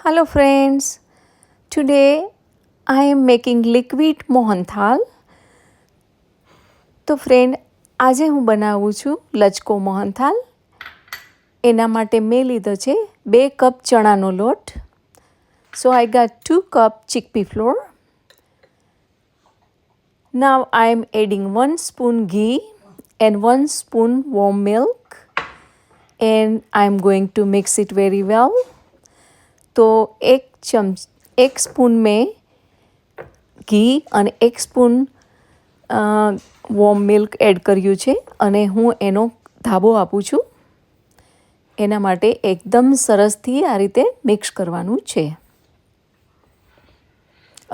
Hello friends, today I am making liquid Mohanthal. તો friend, આજે હું બનાવું છું લચકો મોહનથાલ. એના માટે મેં લીધો છે 2 કપ ચણાનો લોટ. So I got 2 cup chickpea flour. Now I am adding 1 spoon ghee and 1 spoon warm milk and I am going to mix it very well. તો એક સ્પૂન મેં ઘી અને 1 સ્પૂન વોર્મ મિલ્ક એડ કર્યું છે અને હું એનો ધાબો આપું છું. એના માટે એકદમ સરસથી આ રીતે મિક્સ કરવાનું છે.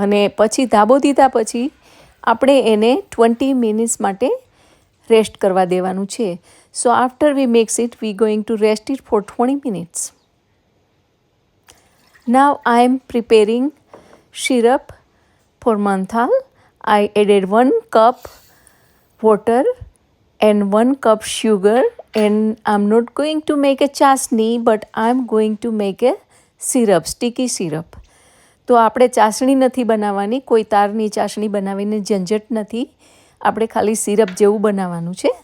અને પછી ધાબો દીધા પછી આપણે એને 20 મિનિટ્સ માટે રેસ્ટ કરવા દેવાનું છે. So after we mix it we going to rest it for 20 minutes. Now I am preparing syrup for mohanthal. I added 1 cup water and 1 cup sugar, and I'm not going to make a chasni but I'm going to make a syrup, sticky syrup. તો આપણે ચાસણી નથી બનાવવાની, કોઈ તારની ચાસણી બનાવીને ઝંઝટ નથી, આપણે ખાલી સિરપ જેવું બનાવવાનું છે.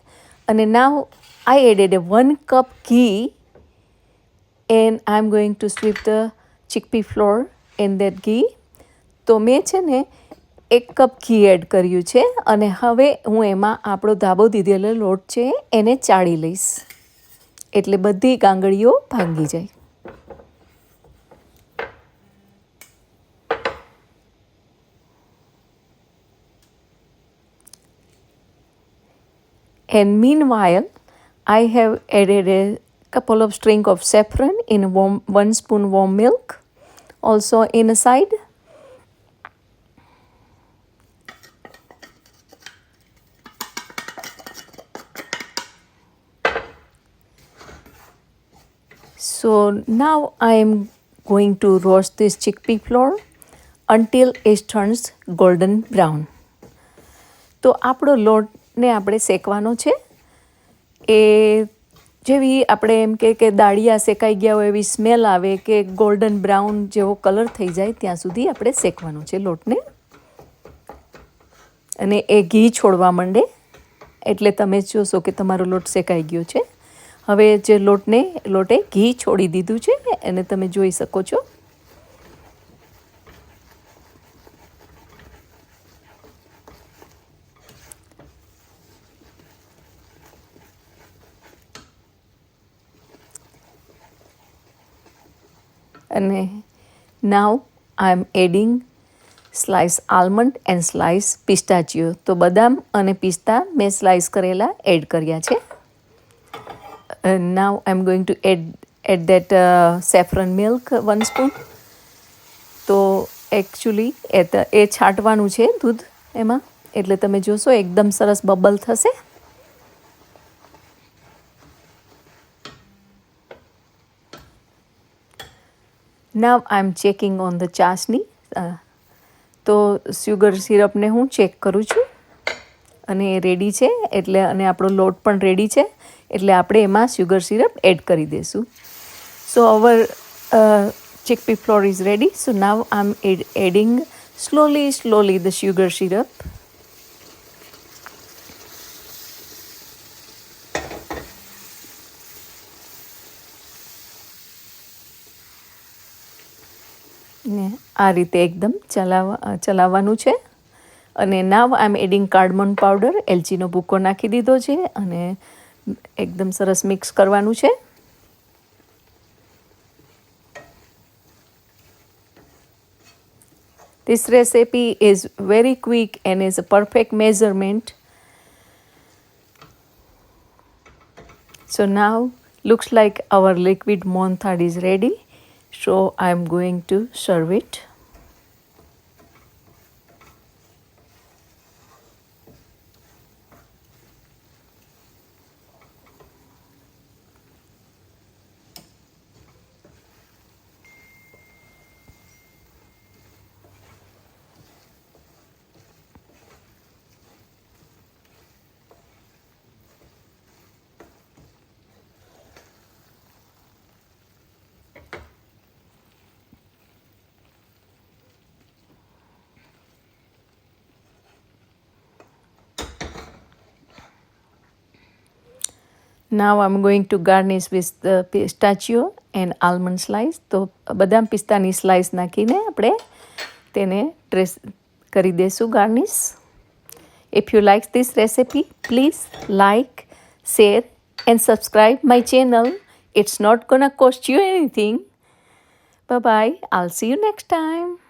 અને now I added 1 cup ghee and I'm going to sweep the chickpea flour in that ghee. તો મેં છે ને 1 કપ ઘી એડ કર્યું છે અને હવે હું એમાં આપણો ધાબો દીધેલો લોટ છે એને ચાળી લઈશ એટલે બધી ગાંગળીઓ ભાંગી જાય. And meanwhile, I have added a couple of strings of saffron in 1 spoon warm milk, also in a side. So now I am going to roast this chickpea flour until it turns golden brown. તો આપણો લોટને આપણે શેકવાનો છે. એ જેવી આપણે એમ કે દાળિયા શેકાઈ ગયા હોય એવી સ્મેલ આવે કે ગોલ્ડન બ્રાઉન જેવો કલર થઈ જાય ત્યાં સુધી આપણે શેકવાનો છે લોટને. અને એ ઘી છોડવા માંડે એટલે તમે જોશો કે તમારો લોટ શેકાઈ ગયો છે. હવે જે લોટે ઘી છોડી દીધું છે એને તમે જોઈ શકો છો. અને now I am adding slice almond and slice pistachio. તો બદામ અને પિસ્તા મેં સ્લાઇસ કરેલા એડ કર્યા છે. Now I'm going to add that saffron milk 1 spoon. તો એકચ્યુઅલી એ છાંટવાનું છે દૂધ એમાં એટલે તમે જોશો એકદમ સરસ બબલ થશે. Now I'm checking on the ચાસણી. તો સુગર સિરપને હું ચેક કરું છું અને એ રેડી છે એટલે અને આપણો લોટ પણ રેડી છે એટલે આપણે એમાં સુગર સિરપ એડ કરી દઈશું. સો અવર chickpea flour is ready. So now I'm adding slowly the sugar syrup. ને આ રીતે એકદમ ચલાવવાનું છે. અને નાવ આઈ એમ એડિંગ કાર્ડમન પાવડર, એલચીનો ભૂકો નાખી દીધો છે અને એકદમ સરસ મિક્સ કરવાનું છે. This recipe is very quick and is a perfect measurement. So now looks like our liquid mohanthal is ready. So I am going to serve it. Now I'm going to garnish with the pistachio and almond slice. તો બદામ પિસ્તાની slice નાખીને આપણે તેને dress કરી દઈશું garnish. If you like this recipe, please like, share and subscribe my channel. It's not gonna cost you anything. Bye bye. I'll see you next time.